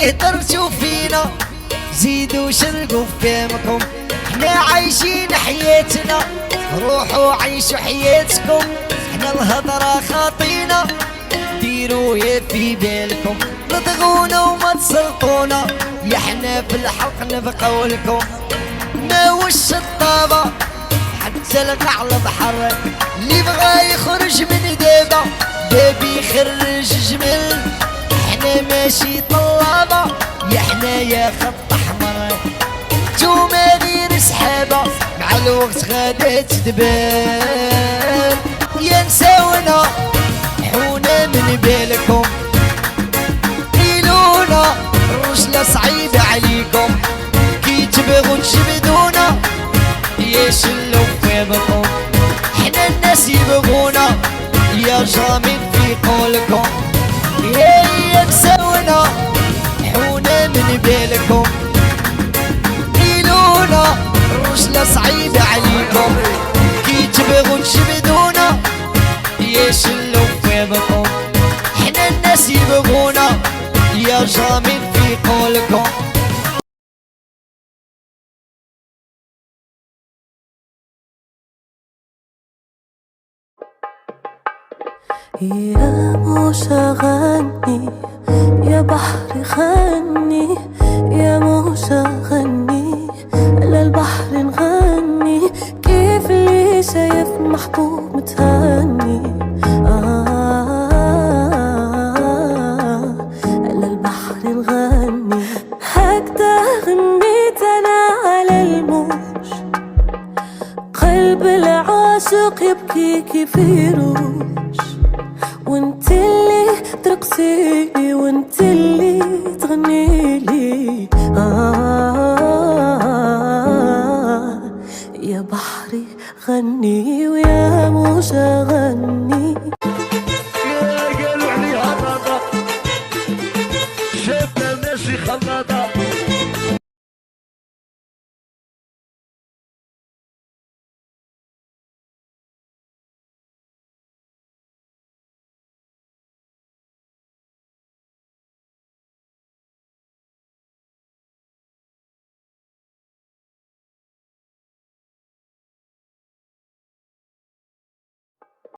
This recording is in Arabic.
تهدرتوا فينا زيدوا شرقوا فمكم، احنا عايشين حياتنا روحوا عيشوا حياتكم، احنا الهضرة خاطينا ديروا يا في بالكم، نطغونا وما تسلطونا يا احنا في الحلق نبقاو لكم. ما وش الطابة حتى لقع البحر اللي بغا يخرج من دابا باب يخرج جمل، احنا ماشي طلابة يا احنا يا خط احمر، نتوما غير سحابة مع الوقت غادا تدبال، يا نساونا حونا من بالكم، قيلونا الرجلة صعيبة عليكم، كي تبغوا تجبدونا يا شلو فيضكم، حنا الناس يبغونا يا جامين في قولكم، يا نساونا حونا من بالكم، قيلونا الرجلة صعيبة عليكم، كي تبغوا تجبدونا يا شلو فيضكم، حنا الناس يبغونا يا جامين في قولكم. يا موسى غني يا بحر غني، يا موسى غني للبحر نغني، كيف اللي شايف محبوب متهني للبحر نغني، هكذا غنيت انا على الموج، قلب العاشق يبكي كيف يروج، وانت اللي ترقصيلي وانت اللي تغنيلي يا بحري غني ويا موجة غني.